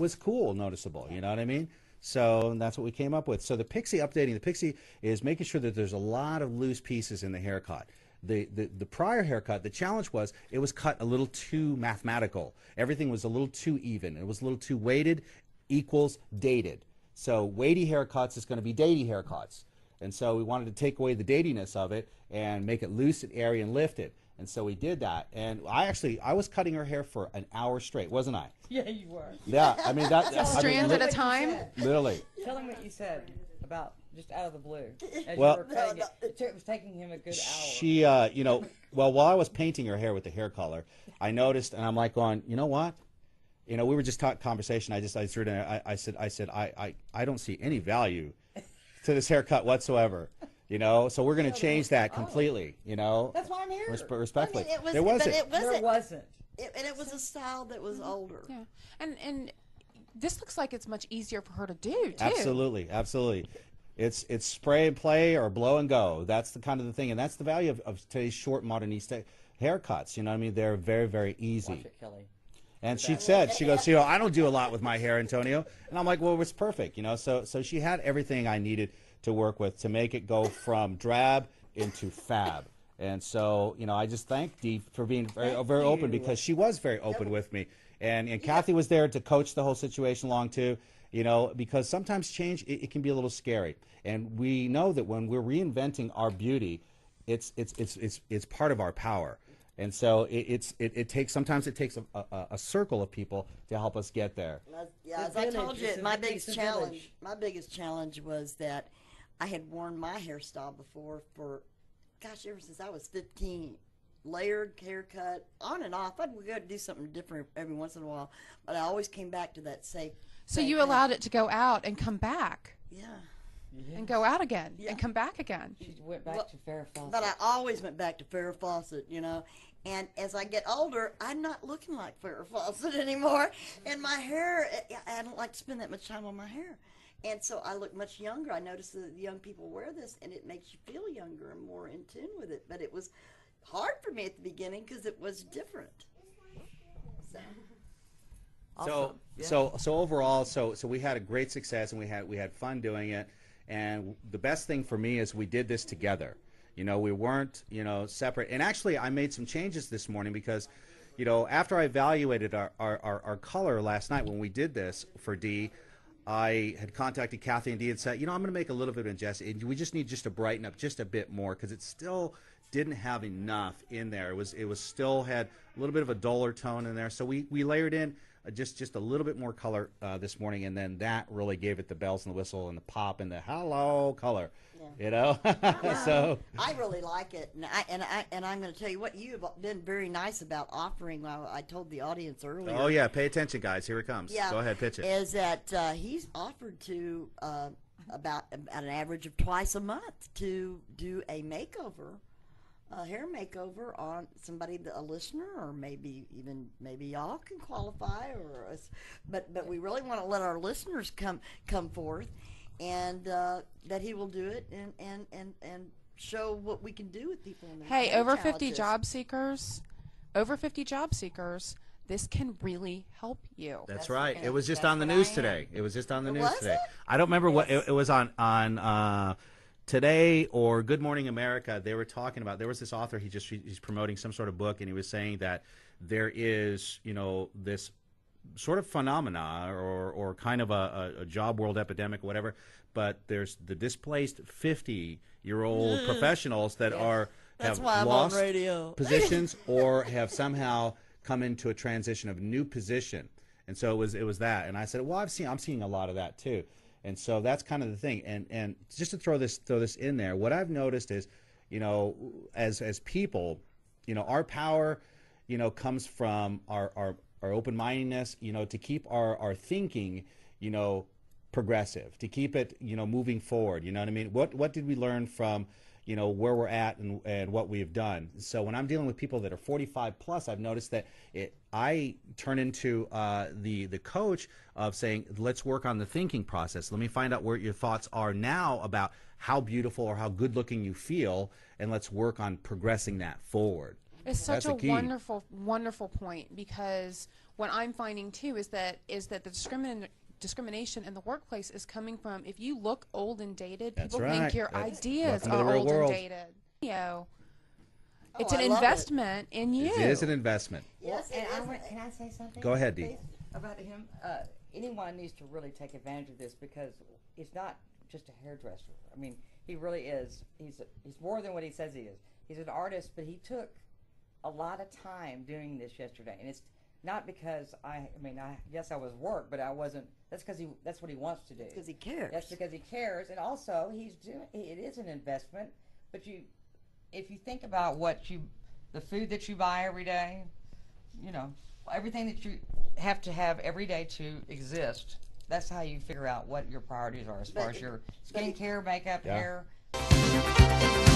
was cool, noticeable. You know what I mean? So that's what we came up with. So the pixie, updating the pixie, is making sure that there's a lot of loose pieces in the haircut. The prior haircut, the challenge was it was cut a little too mathematical. Everything was a little too even. It was a little too weighted equals dated. So weighty haircuts is going to be datey haircuts. And so we wanted to take away the datiness of it and make it loose and airy and lifted. And so we did that. And I was cutting her hair for an hour straight, wasn't I? Yeah, you were. Yeah, I mean that. Strands at a time? Literally. Tell him what you said about just out of the blue. As Well, you were cutting it was taking him a good hour. She, you know, well, while I was painting her hair with the hair color, I noticed, and I'm like going, you know what? You know, we were just talking conversation. I said, I don't see any value to this haircut whatsoever. You know, so we're going to change that completely. You know, that's why I'm here. Respectfully, I mean, there wasn't. There wasn't. And it was a style that was older. Yeah, and this looks like it's much easier for her to do too. Absolutely, absolutely. It's spray and play or blow and go. That's the kind of the thing, and that's the value of today's short modernista haircuts. You know what I mean? They're very, very easy. Watch it, Kelly. And she said, she goes, you know, I don't do a lot with my hair, Antonio. And I'm like, well, it's perfect, you know. So she had everything I needed to work with to make it go from drab into fab. And so, you know, I just thank Dee for being very open, because she was very open with me. And Kathy was there to coach the whole situation along too, you know, because sometimes change, it can be a little scary. And we know that when we're reinventing our beauty, it's part of our power. And so sometimes it takes a circle of people to help us get there. Yeah, as I told you, my biggest challenge was that I had worn my hairstyle before for, gosh, ever since I was 15. Layered haircut, on and off. I'd go do something different every once in a while, but I always came back to that same. So you allowed it to go out and come back. Yeah. Yes. And go out again and come back again. She went back to Farrah Fawcett. But I always went back to Farrah Fawcett, you know. And as I get older, I'm not looking like Farrah Fawcett anymore. And my hair, I don't like to spend that much time on my hair. And so I look much younger. I notice that the young people wear this, and it makes you feel younger and more in tune with it. But it was hard for me at the beginning because it was different. So so overall, so we had a great success, and we had fun doing it. And the best thing for me is we did this together. You know, we weren't, you know, separate. And actually, I made some changes this morning because, you know, after I evaluated our color last night when we did this for Dee, I had contacted Kathy and Dee and said, you know, I'm going to make a little bit of adjustment. We just need to brighten up just a bit more because it still didn't have enough in there. It was still had a little bit of a duller tone in there. So we layered in just a little bit more color this morning, and then that really gave it the bells and the whistle and the pop and the hello color. Yeah. You know, so I really like it, and I'm going to tell you what, you have been very nice about offering. I told the audience earlier. Oh yeah, pay attention, guys. Here it comes. Yeah, go ahead, pitch it. Is that he's offered to about an average of twice a month to do a makeover. A hair makeover on somebody, a listener, or maybe y'all can qualify, but we really want to let our listeners come forth, and that he will do it and show what we can do with people. In hey, over 50 job seekers, this can really help you. That's right. It was just on the news today. It was just on the news today. I don't remember what it was on. Today or Good Morning America, they were talking about, there was this author, he's promoting some sort of book, and he was saying that there is, you know, this sort of phenomena or kind of a job world epidemic or whatever, but there's the displaced 50-year-old professionals that have lost positions or have somehow come into a transition of new position. And so it was that. And I said, well, I'm seeing a lot of that too. And so that's kind of the thing. And just to throw this in there, what I've noticed is, you know, as people, you know, our power, you know, comes from our open-mindedness, you know, to keep our thinking, you know, progressive, to keep it, you know, moving forward. You know what I mean? What did we learn from, you know, where we're at and what we have done? So when I'm dealing with people that are 45 plus, I've noticed that I turn into the coach of saying, let's work on the thinking process. Let me find out where your thoughts are now about how beautiful or how good looking you feel, and let's work on progressing that forward. It's such That's the a key. wonderful, wonderful point, because what I'm finding too is that the discrimination in the workplace is coming from, if you look old and dated, That's people right. think your That's- ideas welcome to the are real old world. and dated. You know, it's I an love it. investment in you. It is an investment. Yes, And it is. can I say something? Go ahead, Dee. please, about him? Anyone needs to really take advantage of this, because he's not just a hairdresser. I mean, he really is. He's more than what he says he is. He's an artist, but he took a lot of time doing this yesterday, and it's not because I mean, yes, I was work, but I wasn't. That's because that's what he wants to do. Because he cares. That's because he cares, and also it is an investment. But if you think about the food that you buy every day, everything that you have to have every day to exist. That's how you figure out what your priorities are as far as your skincare, makeup, Yeah. hair.